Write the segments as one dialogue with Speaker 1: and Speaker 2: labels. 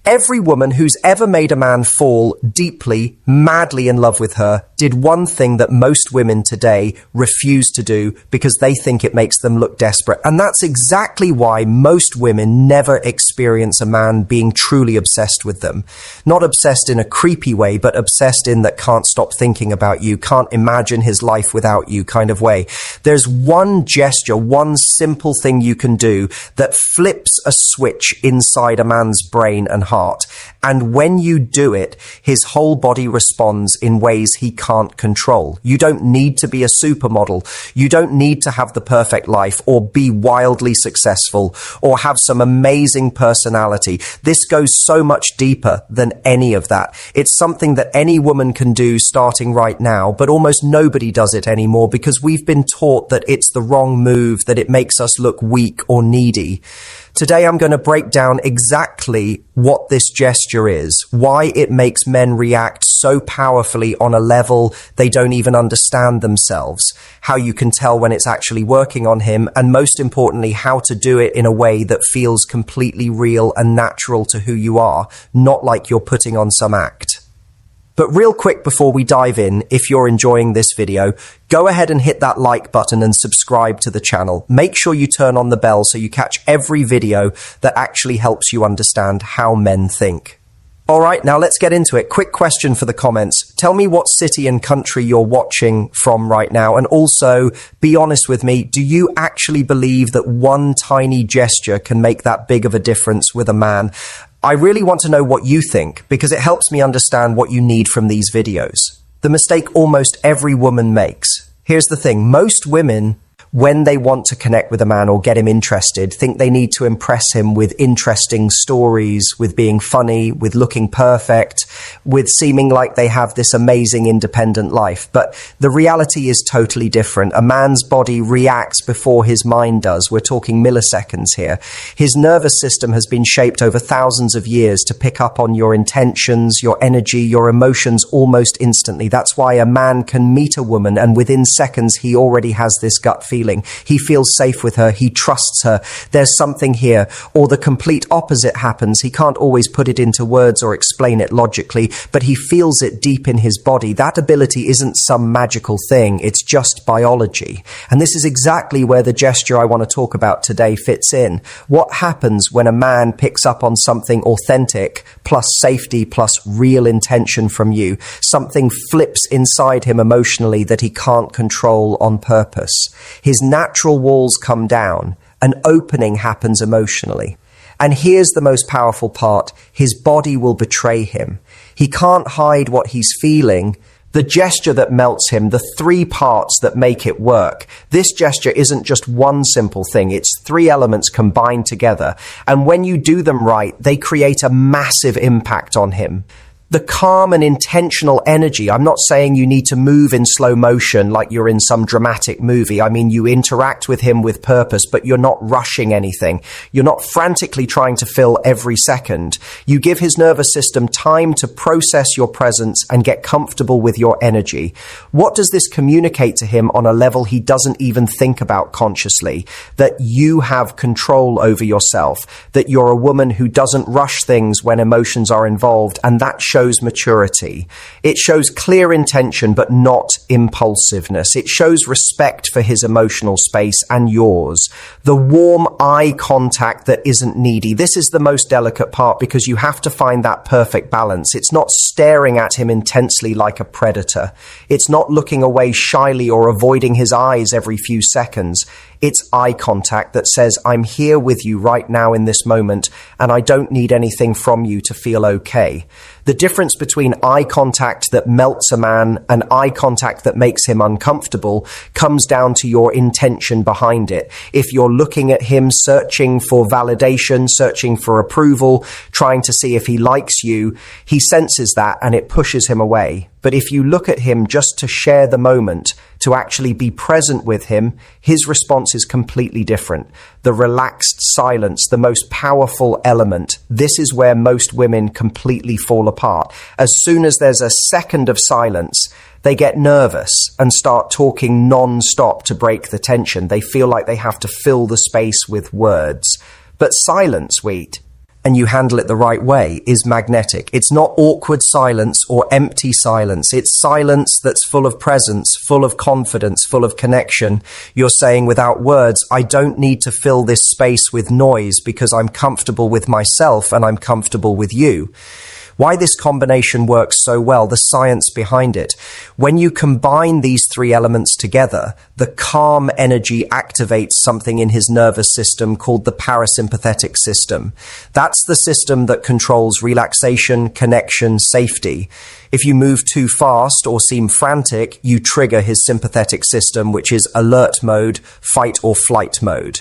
Speaker 1: Every woman who's ever made a man fall deeply, madly in love with her did one thing that most women today refuse to do because they think it makes them look desperate. And that's exactly why most women never experience a man being truly obsessed with them. Not obsessed in a creepy way, but obsessed in that can't stop thinking about you, can't imagine his life without you kind of way. There's one gesture, one simple thing you can do that flips a switch inside a man's brain and heart. And when you do it, his whole body responds in ways he can't control. You don't need to be a supermodel. You don't need to have the perfect life or be wildly successful or have some amazing personality. This goes so much deeper than any of that. It's something that any woman can do starting right now, but almost nobody does it anymore because we've been taught that it's the wrong move, that it makes us look weak or needy. Today I'm going to break down exactly what this gesture is, why it makes men react so powerfully on a level they don't even understand themselves, how you can tell when it's actually working on him, and most importantly, how to do it in a way that feels completely real and natural to who you are, not like you're putting on some act. But real quick before we dive in, if you're enjoying this video, go ahead and hit that like button and subscribe to the channel. Make sure you turn on the bell so you catch every video that actually helps you understand how men think. Alright, now let's get into it. Quick question for the comments. Tell me what city and country you're watching from right now, and also be honest with me, do you actually believe that one tiny gesture can make that big of a difference with a man? I really want to know what you think because it helps me understand what you need from these videos. The mistake almost every woman makes. Here's the thing, most women, when they want to connect with a man or get him interested, think they need to impress him with interesting stories, with being funny, with looking perfect, with seeming like they have this amazing independent life. But the reality is totally different. A man's body reacts before his mind does. We're talking milliseconds here. His nervous system has been shaped over thousands of years to pick up on your intentions, your energy, your emotions almost instantly. That's why a man can meet a woman and within seconds he already has this gut feeling. He feels safe with her. He trusts her. There's something here. Or the complete opposite happens. He can't always put it into words or explain it logically, but he feels it deep in his body. That ability isn't some magical thing. It's just biology. And this is exactly where the gesture I want to talk about today fits in. What happens when a man picks up on something authentic, plus safety, plus real intention from you? Something flips inside him emotionally that he can't control on purpose. His natural walls come down. An opening happens emotionally. And here's the most powerful part. His body will betray him. He can't hide what he's feeling. The gesture that melts him, the three parts that make it work. This gesture isn't just one simple thing. It's three elements combined together. And when you do them right, they create a massive impact on him. The calm and intentional energy. I'm not saying you need to move in slow motion like you're in some dramatic movie. I mean, you interact with him with purpose, but you're not rushing anything. You're not frantically trying to fill every second. You give his nervous system time to process your presence and get comfortable with your energy. What does this communicate to him on a level he doesn't even think about consciously? That you have control over yourself, that you're a woman who doesn't rush things when emotions are involved, and that shows maturity. It shows clear intention, but not impulsiveness. It shows respect for his emotional space and yours. The warm eye contact that isn't needy. This is the most delicate part because you have to find that perfect balance. It's not staring at him intensely like a predator. It's not looking away shyly or avoiding his eyes every few seconds. It's eye contact that says, I'm here with you right now in this moment, and I don't need anything from you to feel okay. The difference between eye contact that melts a man and eye contact that makes him uncomfortable comes down to your intention behind it. If you're looking at him searching for validation, searching for approval, trying to see if he likes you, he senses that and it pushes him away. But if you look at him just to share the moment, to actually be present with him, his response is completely different. The relaxed silence, the most powerful element. This is where most women completely fall apart. As soon as there's a second of silence, they get nervous and start talking non-stop to break the tension. They feel like they have to fill the space with words. But silence, and you handle it the right way, is magnetic. It's not awkward silence or empty silence. It's silence that's full of presence, full of confidence, full of connection. You're saying without words, I don't need to fill this space with noise because I'm comfortable with myself and I'm comfortable with you. Why this combination works so well, the science behind it. When you combine these three elements together, the calm energy activates something in his nervous system called the parasympathetic system. That's the system that controls relaxation, connection, safety. If you move too fast or seem frantic, you trigger his sympathetic system, which is alert mode, fight or flight mode.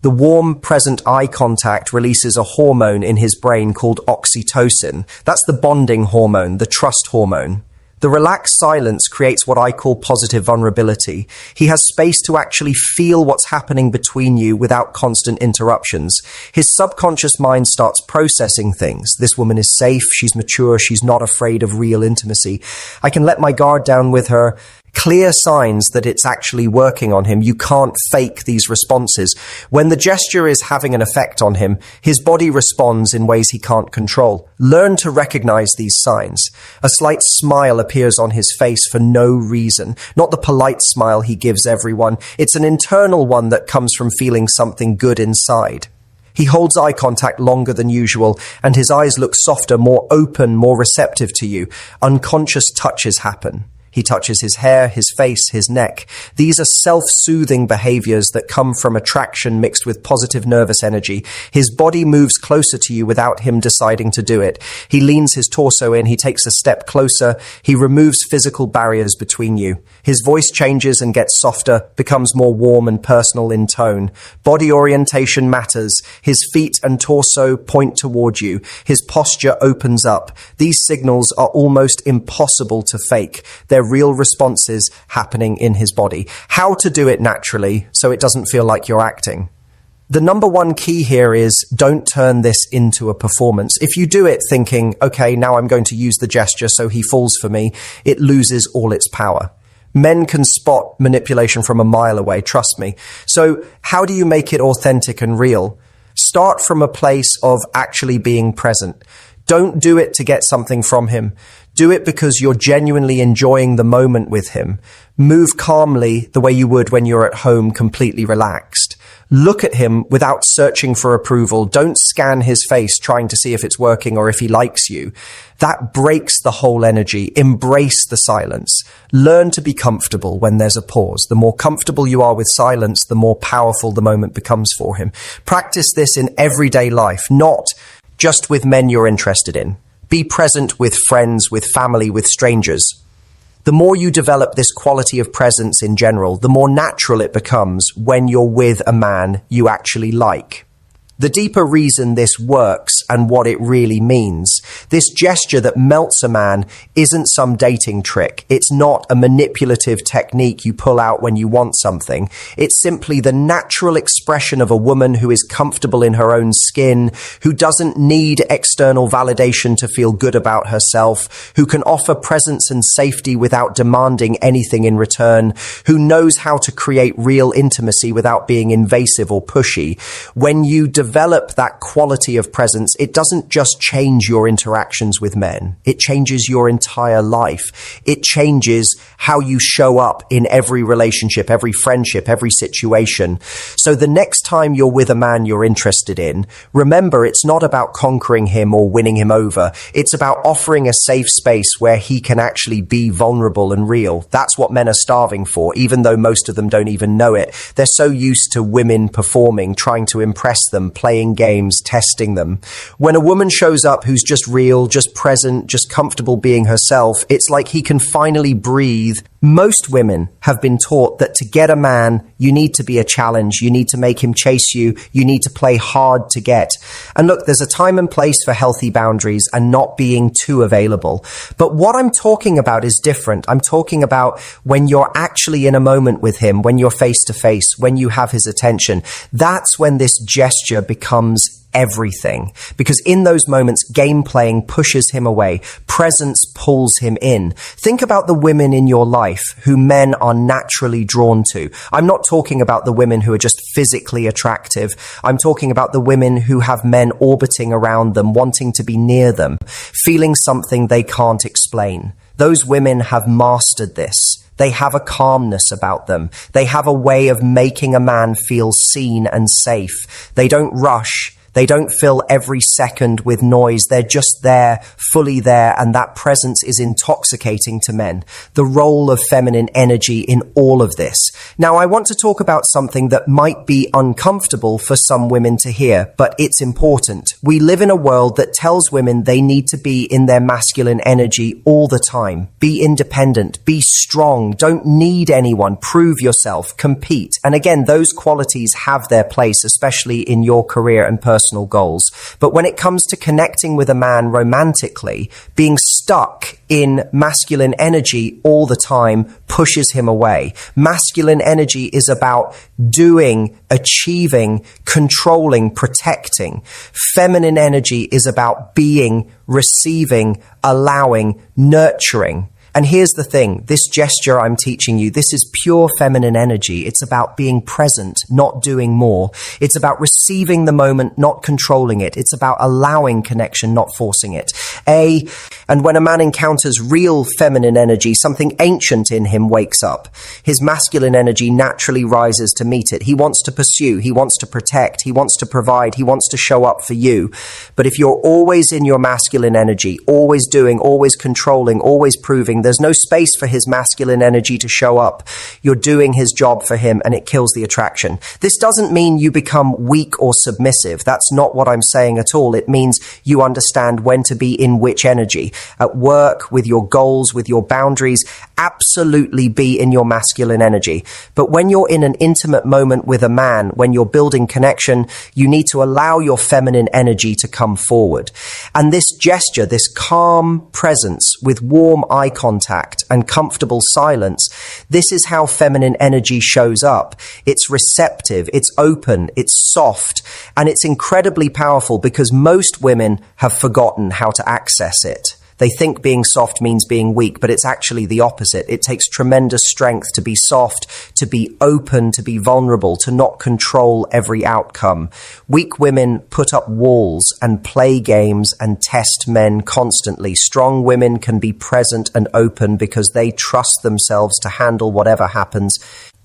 Speaker 1: The warm, present eye contact releases a hormone in his brain called oxytocin. That's the bonding hormone, the trust hormone. The relaxed silence creates what I call positive vulnerability. He has space to actually feel what's happening between you without constant interruptions. His subconscious mind starts processing things. This woman is safe, she's mature, she's not afraid of real intimacy. I can let my guard down with her. Clear signs that it's actually working on him. You can't fake these responses. When the gesture is having an effect on him, his body responds in ways he can't control. Learn to recognize these signs. A slight smile appears on his face for no reason. Not the polite smile he gives everyone. It's an internal one that comes from feeling something good inside. He holds eye contact longer than usual, and his eyes look softer, more open, more receptive to you. Unconscious touches happen. He touches his hair, his face, his neck. These are self-soothing behaviors that come from attraction mixed with positive nervous energy. His body moves closer to you without him deciding to do it. He leans his torso in. He takes a step closer. He removes physical barriers between you. His voice changes and gets softer, becomes more warm and personal in tone. Body orientation matters. His feet and torso point toward you. His posture opens up. These signals are almost impossible to fake. They're real responses happening in his body. How to do it naturally so it doesn't feel like you're acting. The number one key here is don't turn this into a performance. If you do it thinking, okay, now I'm going to use the gesture so he falls for me, it loses all its power. Men can spot manipulation from a mile away, trust me. So how do you make it authentic and real? Start from a place of actually being present. Don't do it to get something from him. Do it because you're genuinely enjoying the moment with him. Move calmly the way you would when you're at home, completely relaxed. Look at him without searching for approval. Don't scan his face trying to see if it's working or if he likes you. That breaks the whole energy. Embrace the silence. Learn to be comfortable when there's a pause. The more comfortable you are with silence, the more powerful the moment becomes for him. Practice this in everyday life, not just with men you're interested in. Be present with friends, with family, with strangers. The more you develop this quality of presence in general, the more natural it becomes when you're with a man you actually like. The deeper reason this works and what it really means, this gesture that melts a man isn't some dating trick. It's not a manipulative technique you pull out when you want something. It's simply the natural expression of a woman who is comfortable in her own skin, who doesn't need external validation to feel good about herself, who can offer presence and safety without demanding anything in return, who knows how to create real intimacy without being invasive or pushy. When you develop that quality of presence, it doesn't just change your interactions with men. It changes your entire life. It changes how you show up in every relationship, every friendship, every situation. So the next time you're with a man you're interested in, remember it's not about conquering him or winning him over. It's about offering a safe space where he can actually be vulnerable and real. That's what men are starving for, even though most of them don't even know it. They're so used to women performing, trying to impress them, playing games, testing them. When a woman shows up who's just real, just present, just comfortable being herself, it's like he can finally breathe. Most women have been taught that to get a man, you need to be a challenge. You need to make him chase you. You need to play hard to get. And look, there's a time and place for healthy boundaries and not being too available. But what I'm talking about is different. I'm talking about when you're actually in a moment with him, when you're face to face, when you have his attention. That's when this gesture becomes everything. Because in those moments, game playing pushes him away. Presence pulls him in. Think about the women in your life who men are naturally drawn to. I'm not talking about the women who are just physically attractive. I'm talking about the women who have men orbiting around them, wanting to be near them, feeling something they can't explain. Those women have mastered this. They have a calmness about them. They have a way of making a man feel seen and safe. They don't rush. They don't fill every second with noise. They're just there, fully there, and that presence is intoxicating to men. The role of feminine energy in all of this. Now, I want to talk about something that might be uncomfortable for some women to hear, but it's important. We live in a world that tells women they need to be in their masculine energy all the time. Be independent, be strong, don't need anyone, prove yourself, compete. And again, those qualities have their place, especially in your career and personal goals. But when it comes to connecting with a man romantically, being stuck in masculine energy all the time pushes him away. Masculine energy is about doing, achieving, controlling, protecting. Feminine energy is about being, receiving, allowing, nurturing. And here's the thing, this gesture I'm teaching you, this is pure feminine energy. It's about being present, not doing more. It's about receiving the moment, not controlling it. It's about allowing connection, not forcing it. And when a man encounters real feminine energy, something ancient in him wakes up. His masculine energy naturally rises to meet it. He wants to pursue, he wants to protect, he wants to provide, he wants to show up for you. But if you're always in your masculine energy, always doing, always controlling, always proving, there's no space for his masculine energy to show up. You're doing his job for him and it kills the attraction. This doesn't mean you become weak or submissive. That's not what I'm saying at all. It means you understand when to be in which energy. At work, with your goals, with your boundaries, absolutely be in your masculine energy. But when you're in an intimate moment with a man, when you're building connection, you need to allow your feminine energy to come forward. And this gesture, this calm presence with warm eye contact and comfortable silence, this is how feminine energy shows up. It's receptive, it's open, it's soft, and it's incredibly powerful because most women have forgotten how to access it. They think being soft means being weak, but it's actually the opposite. It takes tremendous strength to be soft, to be open, to be vulnerable, to not control every outcome. Weak women put up walls and play games and test men constantly. Strong women can be present and open because they trust themselves to handle whatever happens.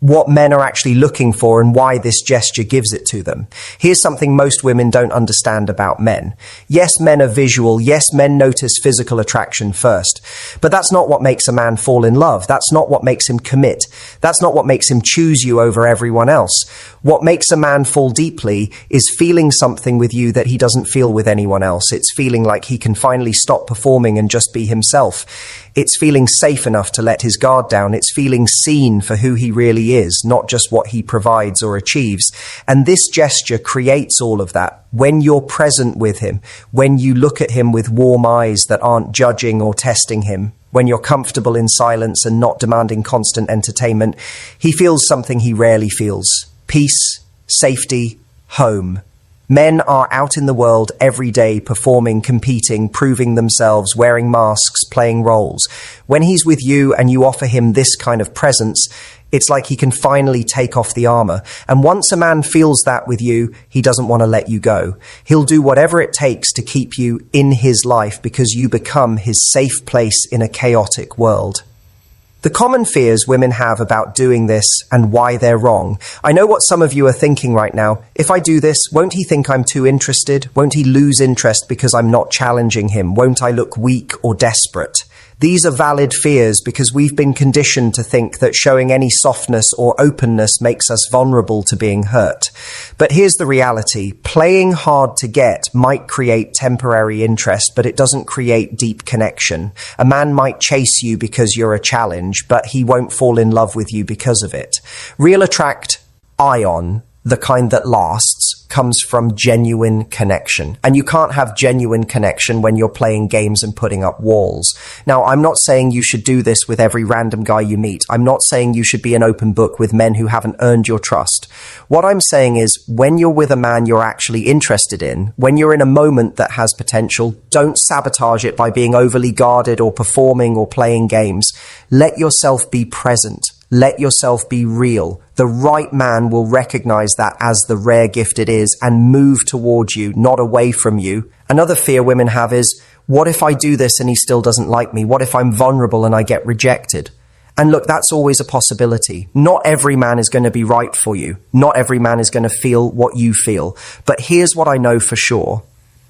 Speaker 1: What men are actually looking for and why this gesture gives it to them. Here's something most women don't understand about men. Yes, men are visual. Yes, men notice physical attraction first. But that's not what makes a man fall in love. That's not what makes him commit. That's not what makes him choose you over everyone else. What makes a man fall deeply is feeling something with you that he doesn't feel with anyone else. It's feeling like he can finally stop performing and just be himself. It's feeling safe enough to let his guard down. It's feeling seen for who he really is, not just what he provides or achieves. And this gesture creates all of that. When you're present with him, when you look at him with warm eyes that aren't judging or testing him, when you're comfortable in silence and not demanding constant entertainment, he feels something he rarely feels. Peace, safety, home. Men are out in the world every day performing, competing, proving themselves, wearing masks, playing roles. When he's with you and you offer him this kind of presence, it's like he can finally take off the armor. And once a man feels that with you, he doesn't want to let you go. He'll do whatever it takes to keep you in his life because you become his safe place in a chaotic world. The common fears women have about doing this and why they're wrong. I know what some of you are thinking right now. If I do this, won't he think I'm too interested? Won't he lose interest because I'm not challenging him? Won't I look weak or desperate? These are valid fears because we've been conditioned to think that showing any softness or openness makes us vulnerable to being hurt. But here's the reality. Playing hard to get might create temporary interest, but it doesn't create deep connection. A man might chase you because you're a challenge, but he won't fall in love with you because of it. Real attract, ion, the kind that lasts, comes from genuine connection. And you can't have genuine connection when you're playing games and putting up walls. Now, I'm not saying you should do this with every random guy you meet. I'm not saying you should be an open book with men who haven't earned your trust. What I'm saying is, when you're with a man you're actually interested in, when you're in a moment that has potential, don't sabotage it by being overly guarded or performing or playing games. Let yourself be present. Let yourself be real. The right man will recognize that as the rare gift it is and move towards you, not away from you. Another fear women have is, what if I do this and he still doesn't like me? What if I'm vulnerable and I get rejected? And look, that's always a possibility. Not every man is going to be right for you. Not every man is going to feel what you feel. But here's what I know for sure.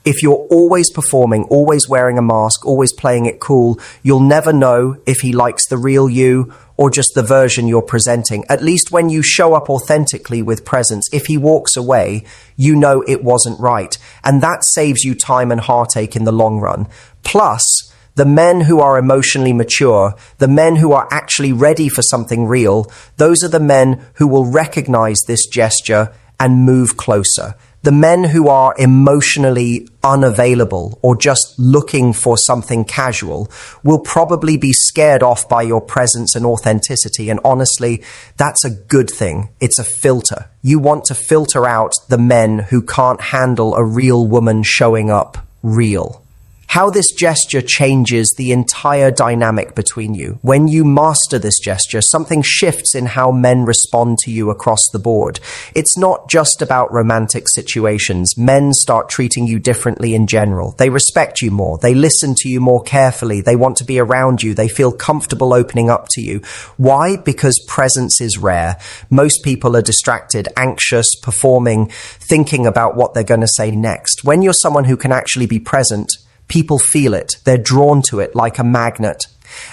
Speaker 1: If you're always performing, always wearing a mask, always playing it cool, you'll never know if he likes the real you or just the version you're presenting. At least when you show up authentically with presence, if he walks away, you know it wasn't right. And that saves you time and heartache in the long run. Plus, the men who are emotionally mature, the men who are actually ready for something real, those are the men who will recognize this gesture and move closer. The men who are emotionally unavailable or just looking for something casual will probably be scared off by your presence and authenticity. And honestly, that's a good thing. It's a filter. You want to filter out the men who can't handle a real woman showing up real. How this gesture changes the entire dynamic between you. When you master this gesture, something shifts in how men respond to you across the board. It's not just about romantic situations. Men start treating you differently in general. They respect you more. They listen to you more carefully. They want to be around you. They feel comfortable opening up to you. Why? Because presence is rare. Most people are distracted, anxious, performing, thinking about what they're going to say next. When you're someone who can actually be present, people feel it. They're drawn to it like a magnet.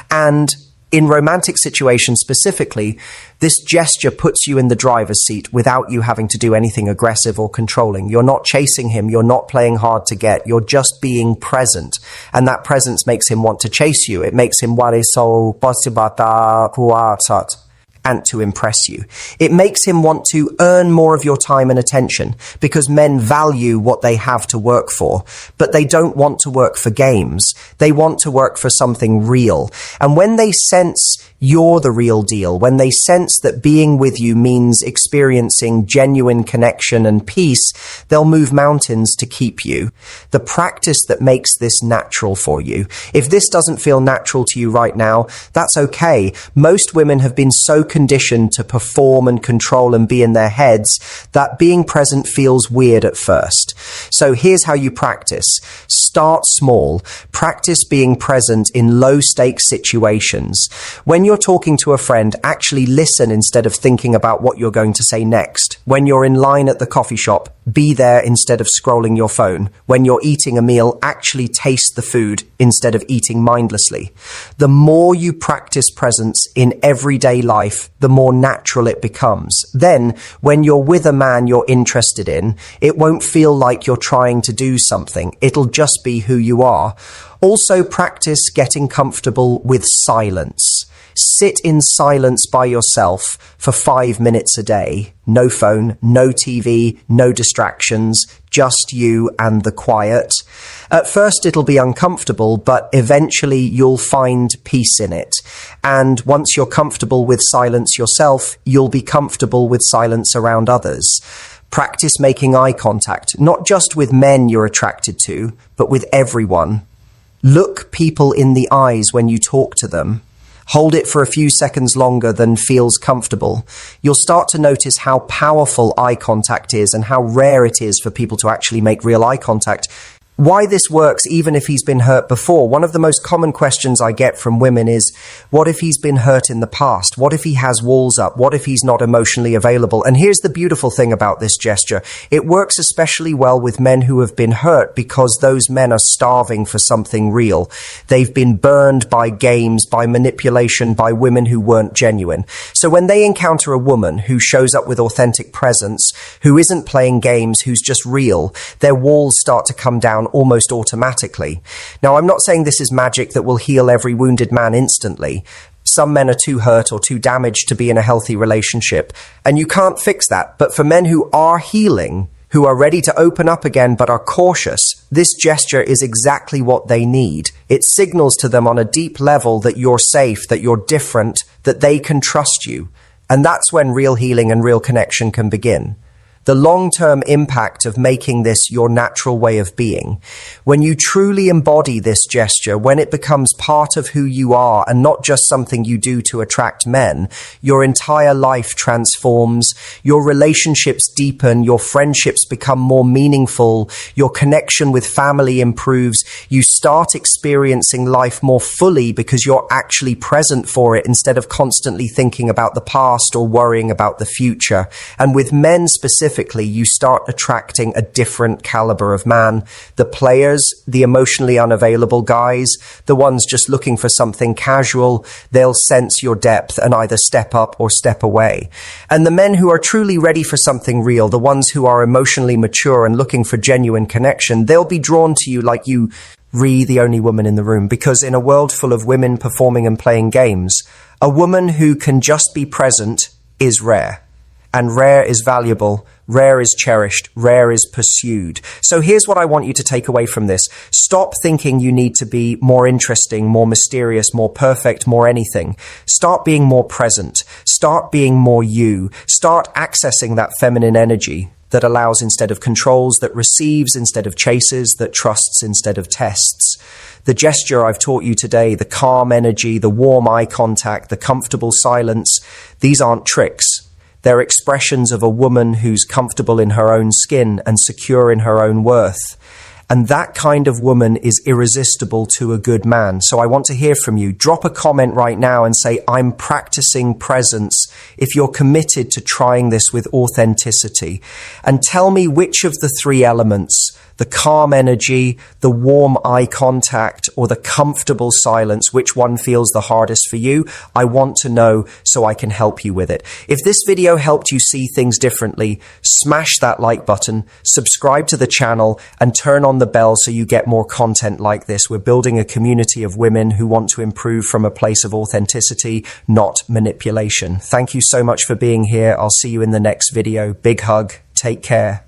Speaker 1: And in romantic situations specifically, this gesture puts you in the driver's seat without you having to do anything aggressive or controlling. You're not chasing him. You're not playing hard to get. You're just being present. And that presence makes him want to chase you. It makes him wariso posibata kuatsat. And to impress you. It makes him want to earn more of your time and attention because men value what they have to work for, but they don't want to work for games. They want to work for something real. And when they sense you're the real deal, when they sense that being with you means experiencing genuine connection and peace, they'll move mountains to keep you. The practice that makes this natural for you. If this doesn't feel natural to you right now, that's okay. Most women have been so conditioned to perform and control and be in their heads that being present feels weird at first. So here's how you practice. Start small. Practice being present in low-stakes situations. When you're talking to a friend, actually listen instead of thinking about what you're going to say next. When you're in line at the coffee shop, be there instead of scrolling your phone. When you're eating a meal, actually taste the food instead of eating mindlessly. The more you practice presence in everyday life, the more natural it becomes. Then, when you're with a man you're interested in, it won't feel like you're trying to do something. It'll just be who you are. Also, practice getting comfortable with silence. Sit in silence by yourself for 5 minutes a day. No phone, no TV, no distractions, just you and the quiet. At first it'll be uncomfortable, but eventually you'll find peace in it. And once you're comfortable with silence yourself, you'll be comfortable with silence around others. Practice making eye contact, not just with men you're attracted to, but with everyone. Look people in the eyes when you talk to them. Hold it for a few seconds longer than feels comfortable. You'll start to notice how powerful eye contact is and how rare it is for people to actually make real eye contact. Why this works even if he's been hurt before. One of the most common questions I get from women is, what if he's been hurt in the past? What if he has walls up? What if he's not emotionally available? And here's the beautiful thing about this gesture. It works especially well with men who have been hurt because those men are starving for something real. They've been burned by games, by manipulation, by women who weren't genuine. So when they encounter a woman who shows up with authentic presence, who isn't playing games, who's just real, their walls start to come down almost automatically. Now, I'm not saying this is magic that will heal every wounded man instantly. Some men are too hurt or too damaged to be in a healthy relationship, and you can't fix that. But for men who are healing, who are ready to open up again but are cautious, this gesture is exactly what they need. It signals to them on a deep level that you're safe, that you're different, that they can trust you. And that's when real healing and real connection can begin. The long-term impact of making this your natural way of being. When you truly embody this gesture, when it becomes part of who you are and not just something you do to attract men, your entire life transforms, your relationships deepen, your friendships become more meaningful, your connection with family improves, you start experiencing life more fully because you're actually present for it instead of constantly thinking about the past or worrying about the future. And with men specifically, you start attracting a different caliber of man. The players, the emotionally unavailable guys, the ones just looking for something casual, they'll sense your depth and either step up or step away. And the men who are truly ready for something real, the ones who are emotionally mature and looking for genuine connection, they'll be drawn to you like you the only woman in the room. Because in a world full of women performing and playing games, a woman who can just be present is rare. And rare is valuable, rare is cherished, rare is pursued. So here's what I want you to take away from this. Stop thinking you need to be more interesting, more mysterious, more perfect, more anything. Start being more present. Start being more you. Start accessing that feminine energy that allows instead of controls, that receives instead of chases, that trusts instead of tests. The gesture I've taught you today, the calm energy, the warm eye contact, the comfortable silence, these aren't tricks. They're expressions of a woman who's comfortable in her own skin and secure in her own worth. And that kind of woman is irresistible to a good man. So I want to hear from you. Drop a comment right now and say, I'm practicing presence, if you're committed to trying this with authenticity. And tell me which of the three elements, the calm energy, the warm eye contact, or the comfortable silence, which one feels the hardest for you? I want to know so I can help you with it. If this video helped you see things differently, smash that like button, subscribe to the channel, and turn on the bell so you get more content like this. We're building a community of women who want to improve from a place of authenticity, not manipulation. Thank you so much for being here. I'll see you in the next video. Big hug. Take care.